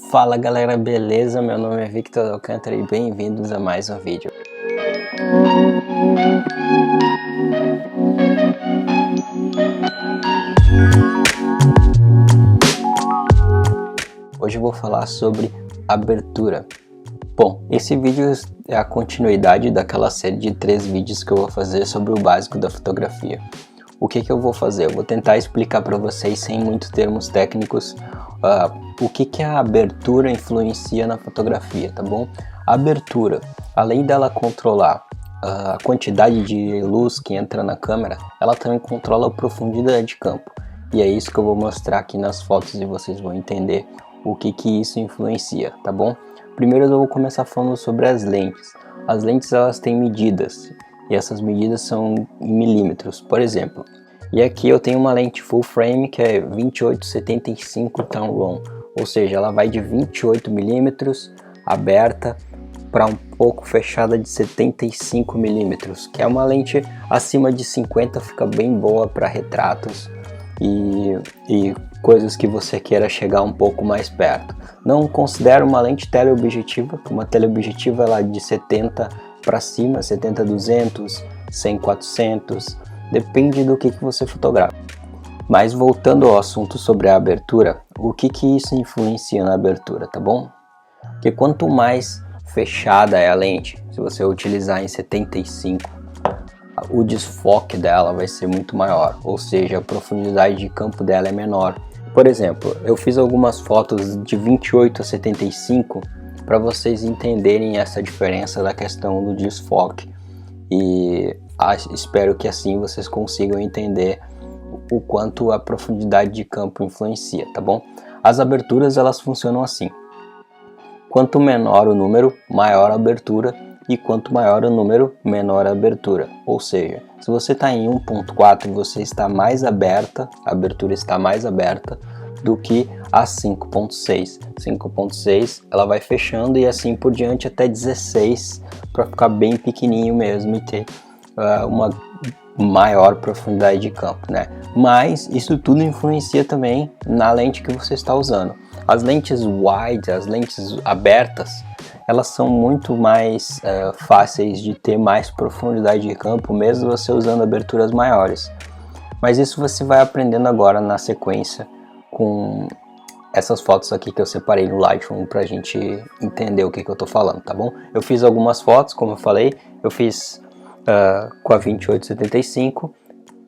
Fala galera, beleza? Meu nome é Victor Alcântara e bem-vindos a mais um vídeo. Hoje eu vou falar sobre abertura. Bom, esse vídeo é a continuidade daquela série de 3 vídeos que eu vou fazer sobre o básico da fotografia. O que eu vou fazer? Eu vou tentar explicar para vocês, sem muitos termos técnicos, o que a abertura influencia na fotografia, tá bom? A abertura, além dela controlar a quantidade de luz que entra na câmera, ela também controla a profundidade de campo. E é isso que eu vou mostrar aqui nas fotos e vocês vão entender o que isso influencia, tá bom? Primeiro eu vou começar falando sobre as lentes. As lentes elas têm medidas e essas medidas são em milímetros, por exemplo. E aqui eu tenho uma lente full frame que é 28-75 Tamron, ou seja, ela vai de 28 milímetros aberta para um pouco fechada de 75 milímetros, que é uma lente acima de 50, fica bem boa para retratos e coisas que você queira chegar um pouco mais perto. Não considero uma lente teleobjetiva, uma teleobjetiva ela é de 70 para cima, 70-200, 100-400, depende do que você fotografa. Mas voltando ao assunto sobre a abertura, o que isso influencia na abertura, tá bom? Porque quanto mais fechada é a lente, se você utilizar em 75, o desfoque dela vai ser muito maior, ou seja, a profundidade de campo dela é menor. Por exemplo, eu fiz algumas fotos de 28-75 para vocês entenderem essa diferença da questão do desfoque e espero que assim vocês consigam entender o quanto a profundidade de campo influencia, tá bom? As aberturas elas funcionam assim: quanto menor o número, maior a abertura, e quanto maior o número, menor a abertura. Ou seja, se você está em 1.4, você está mais aberta, a abertura está mais aberta do que a 5.6. 5.6 ela vai fechando e assim por diante até 16 para ficar bem pequenininho mesmo e ter uma maior profundidade de campo, né? Mas isso tudo influencia também na lente que você está usando. As lentes wide, as lentes abertas, elas são muito mais fáceis de ter mais profundidade de campo, mesmo você usando aberturas maiores. Mas isso você vai aprendendo agora na sequência com essas fotos aqui que eu separei no Lightroom pra gente entender o que eu tô falando, tá bom? Eu fiz algumas fotos, como eu falei, eu fiz com a 28-75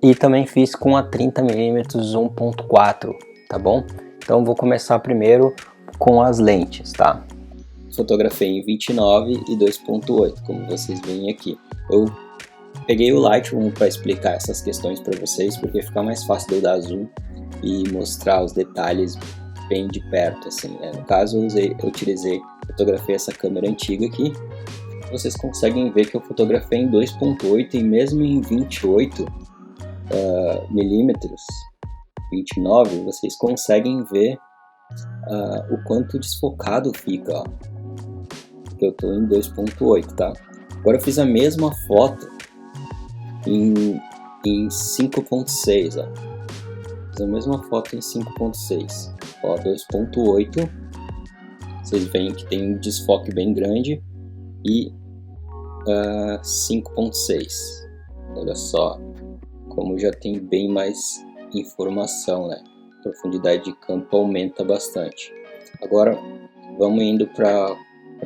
e também fiz com a 30mm 1.4, tá bom? Então vou começar primeiro com as lentes, tá? Fotografei em 29 e 2.8, como vocês veem aqui. Eu peguei o Lightroom para explicar essas questões para vocês, porque fica mais fácil de eu dar zoom e mostrar os detalhes bem de perto, assim, né? No caso eu fotografei essa câmera antiga aqui. Vocês conseguem ver que eu fotografei em 2.8 e mesmo em 28 milímetros, 29, vocês conseguem ver o quanto desfocado fica, ó. Que eu tô em 2.8, tá? Agora eu fiz a mesma foto em 5.6, ó. Fiz a mesma foto em 5.6, ó, 2.8. Vocês veem que tem um desfoque bem grande e 5.6. Olha só como já tem bem mais informação, né? A profundidade de campo aumenta bastante. Agora vamos indo para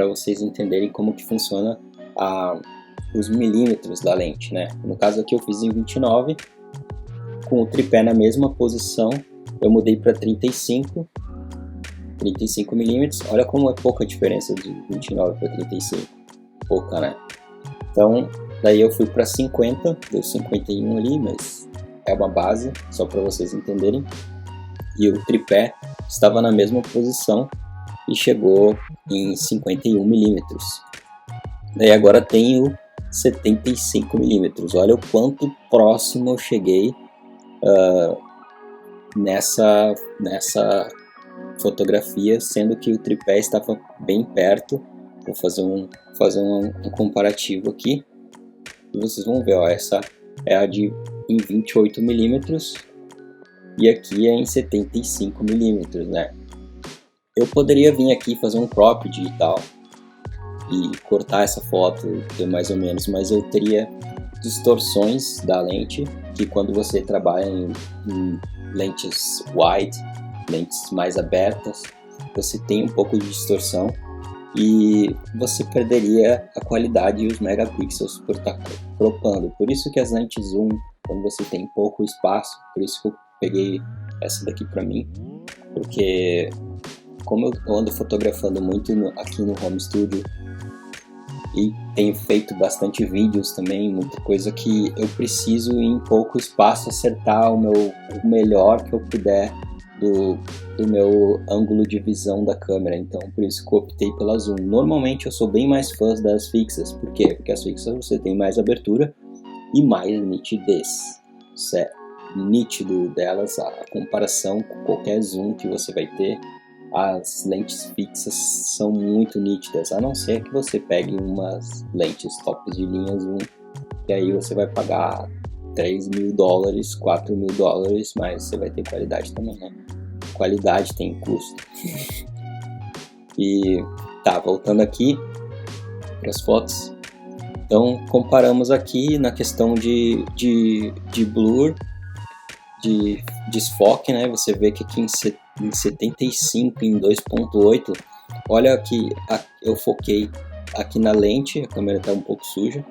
vocês entenderem como que funciona os milímetros da lente, né? No caso aqui eu fiz em 29, com o tripé na mesma posição, eu mudei para 35 milímetros. Olha como é pouca a diferença de 29 para 35, pouca, né? Então daí eu fui para 50, deu 51 ali, mas é uma base, só para vocês entenderem. E o tripé estava na mesma posição e chegou em 51 milímetros. Daí agora tenho 75 milímetros. Olha o quanto próximo eu cheguei nessa fotografia, sendo que o tripé estava bem perto. Vou fazer um comparativo aqui e vocês vão ver, ó, essa é a em 28 milímetros e aqui é em 75 milímetros, né? Eu poderia vir aqui fazer um cropped e tal, e cortar essa foto, ter mais ou menos, mas eu teria distorções da lente, que quando você trabalha em lentes wide, lentes mais abertas, você tem um pouco de distorção e você perderia a qualidade e os megapixels por estar cropando. Por isso que as lentes zoom, quando você tem pouco espaço, por isso que eu peguei essa daqui para mim, porque como eu ando fotografando muito aqui no home studio e tenho feito bastante vídeos também, muita coisa que eu preciso em pouco espaço acertar o melhor que eu puder do meu ângulo de visão da câmera, então por isso que eu optei pela zoom. Normalmente eu sou bem mais fã das fixas, por quê? Porque as fixas você tem mais abertura e mais nitidez, certo? Nítido delas, a comparação com qualquer zoom que você vai ter, as lentes fixas são muito nítidas, a não ser que você pegue umas lentes tops de linha zoom, e aí você vai pagar $3.000, $4.000, mas você vai ter qualidade também, né? Qualidade tem custo. E tá, voltando aqui para as fotos. Então comparamos aqui na questão de blur, de desfoque, né? Você vê que aqui em 75, em 2.8, olha que eu foquei aqui na lente, a câmera está um pouco suja,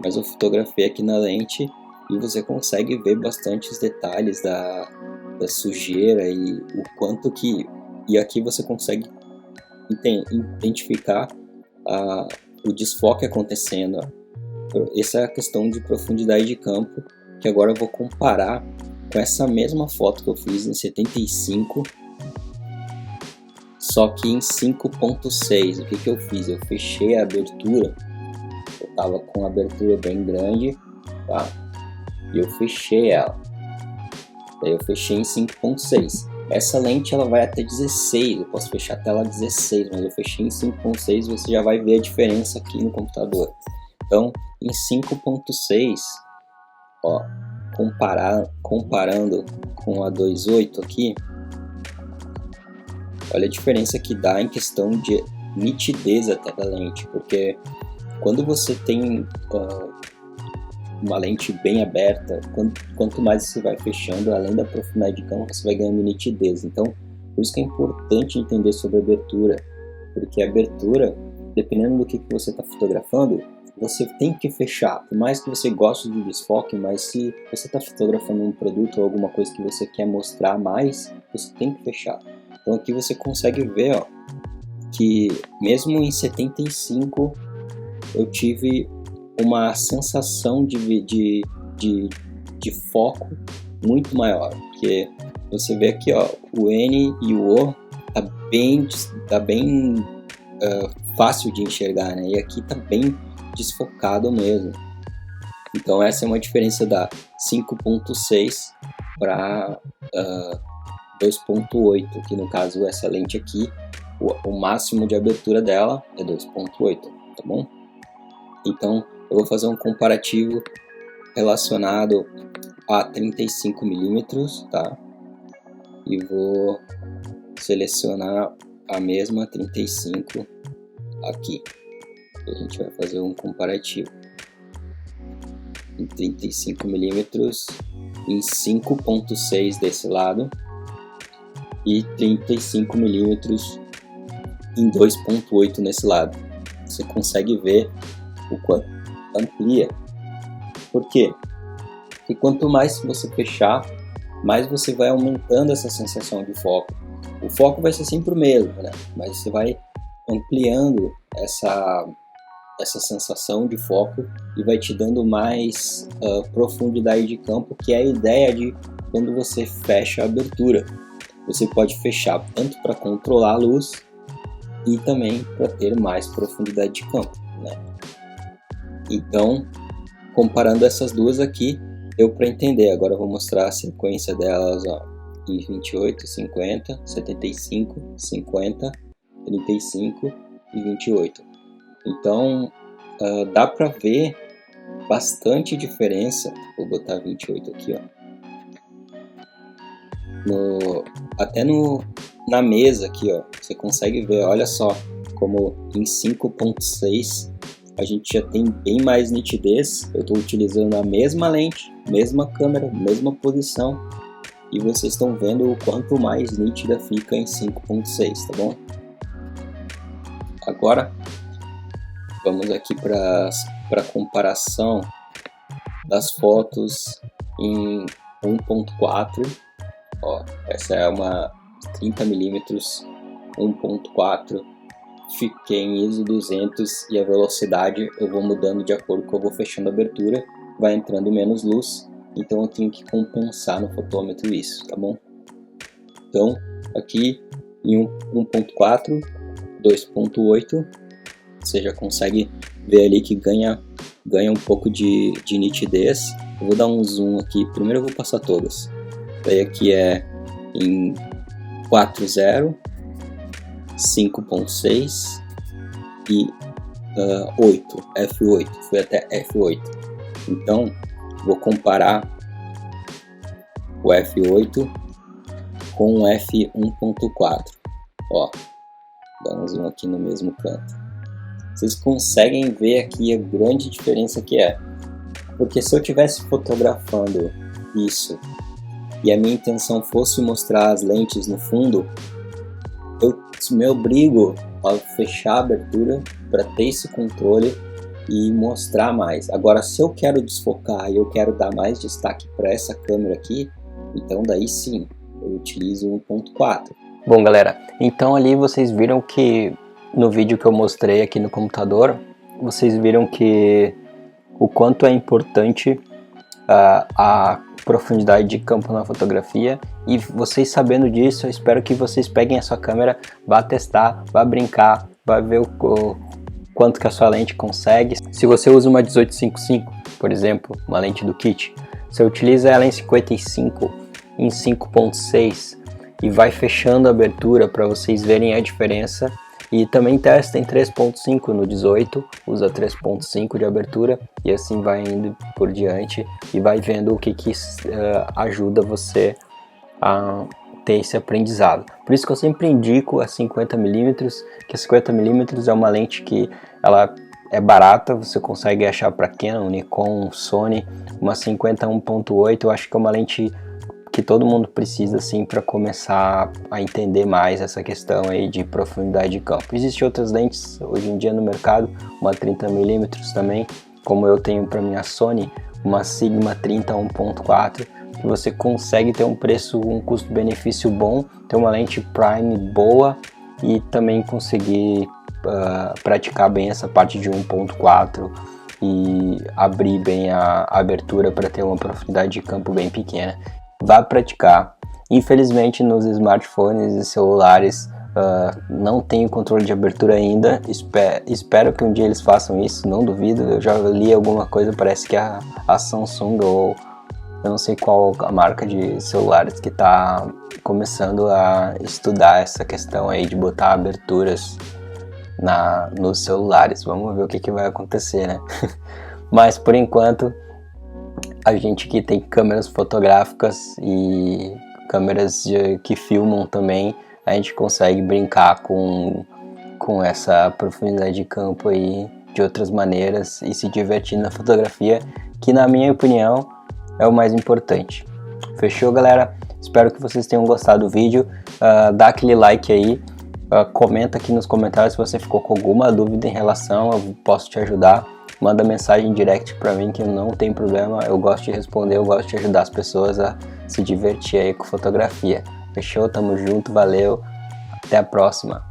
mas eu fotografei aqui na lente e você consegue ver bastantes detalhes da sujeira e o quanto que... E aqui você consegue identificar o desfoque acontecendo. Essa é a questão de profundidade de campo, que agora eu vou comparar com essa mesma foto que eu fiz em 75, só que em 5.6. O que eu fiz? Eu fechei a abertura, eu tava com a abertura bem grande, tá? E eu fechei ela, daí eu fechei em 5.6. Essa lente ela vai até 16, eu posso fechar até ela 16, mas eu fechei em 5.6, você já vai ver a diferença aqui no computador. Então em 5.6, ó, comparando com a 2.8 aqui, olha a diferença que dá em questão de nitidez até da lente, porque quando você tem uma lente bem aberta, quanto mais você vai fechando, além da profundidade de campo, você vai ganhando nitidez. Então, por isso que é importante entender sobre a abertura, porque a abertura, dependendo do que você está fotografando, você tem que fechar, por mais que você goste do desfoque, mas se você está fotografando um produto ou alguma coisa que você quer mostrar mais, você tem que fechar. Então aqui você consegue ver, ó, que mesmo em 75 eu tive uma sensação de foco muito maior, porque você vê aqui, ó, o N e o O tá bem fácil de enxergar, né? E aqui tá bem desfocado mesmo. Então essa é uma diferença da 5.6 para 2.8, que no caso essa lente aqui, o máximo de abertura dela é 2.8, tá bom? Então eu vou fazer um comparativo relacionado a 35mm, tá? E vou selecionar a mesma 35 aqui. A gente vai fazer um comparativo em 35mm em 5.6 desse lado e 35mm em 2.8 nesse lado. Você consegue ver o quanto amplia. Por quê? Porque quanto mais você fechar, mais você vai aumentando essa sensação de foco. O foco vai ser sempre o mesmo, né? Mas você vai ampliando essa sensação de foco e vai te dando mais profundidade de campo, que é a ideia de quando você fecha a abertura. Você pode fechar tanto para controlar a luz e também para ter mais profundidade de campo, né? Então, comparando essas duas aqui, deu para entender. Agora eu vou mostrar a sequência delas, ó, em 28, 50, 75, 50, 35 e 28. Então dá para ver bastante diferença. Vou botar 28 aqui, ó. Até no na mesa aqui, ó, você consegue ver, olha só, como em 5.6 a gente já tem bem mais nitidez. Eu estou utilizando a mesma lente, mesma câmera, mesma posição, e vocês estão vendo o quanto mais nítida fica em 5.6, tá bom? Agora vamos aqui para comparação das fotos em 1.4. Ó, essa é uma 30mm 1.4. Fiquei em ISO 200 e a velocidade eu vou mudando de acordo com eu vou fechando a abertura, vai entrando menos luz, então eu tenho que compensar no fotômetro isso, tá bom? Então aqui em 1.4, 2.8, você já consegue ver ali que ganha um pouco de nitidez. Eu vou dar um zoom aqui, primeiro eu vou passar todas. Daí aqui é em 4.0, 5.6 e 8, F8, foi até F8. Então vou comparar o F8 com o F1.4. Ó, dá um zoom aqui no mesmo canto. Vocês conseguem ver aqui a grande diferença que é. Porque se eu estivesse fotografando isso e a minha intenção fosse mostrar as lentes no fundo, eu me obrigo a fechar a abertura para ter esse controle e mostrar mais. Agora, se eu quero desfocar e eu quero dar mais destaque para essa câmera aqui, então daí sim, eu utilizo 1.4. Bom, galera, então ali vocês viram que no vídeo que eu mostrei aqui no computador, vocês viram que o quanto é importante a profundidade de campo na fotografia, e vocês sabendo disso, eu espero que vocês peguem a sua câmera, vá testar, vá brincar, vá ver o quanto que a sua lente consegue. Se você usa uma 1855, por exemplo, uma lente do kit, você utiliza ela em 55, em 5.6 e vai fechando a abertura para vocês verem a diferença. E também testa em 3.5 no 18, usa 3.5 de abertura e assim vai indo por diante e vai vendo o que ajuda você a ter esse aprendizado. Por isso que eu sempre indico a 50mm, que a 50mm é uma lente que ela é barata, você consegue achar para Canon, Nikon, Sony. Uma 50 1.8 eu acho que é uma lente que todo mundo precisa assim para começar a entender mais essa questão aí de profundidade de campo. Existem outras lentes hoje em dia no mercado, uma 30mm também, como eu tenho para minha Sony, uma Sigma 30 1.4, que você consegue ter um preço, um custo-benefício bom, ter uma lente prime boa e também conseguir praticar bem essa parte de 1.4 e abrir bem a abertura para ter uma profundidade de campo bem pequena. Vá praticar. Infelizmente nos smartphones e celulares não tem controle de abertura ainda. Espero que um dia eles façam isso, não duvido. Eu já li alguma coisa, parece que a Samsung, ou eu não sei qual a marca de celulares, que está começando a estudar essa questão aí de botar aberturas nos celulares. Vamos ver o que vai acontecer, né? Mas por enquanto, a gente que tem câmeras fotográficas e câmeras que filmam também, a gente consegue brincar com essa profundidade de campo aí de outras maneiras e se divertir na fotografia, que na minha opinião é o mais importante. Fechou, galera? Espero que vocês tenham gostado do vídeo. Dá aquele like aí, comenta aqui nos comentários se você ficou com alguma dúvida em relação, eu posso te ajudar. Manda mensagem direct pra mim, que não tem problema, eu gosto de responder, eu gosto de ajudar as pessoas a se divertir aí com fotografia. Fechou? Tamo junto, valeu, até a próxima.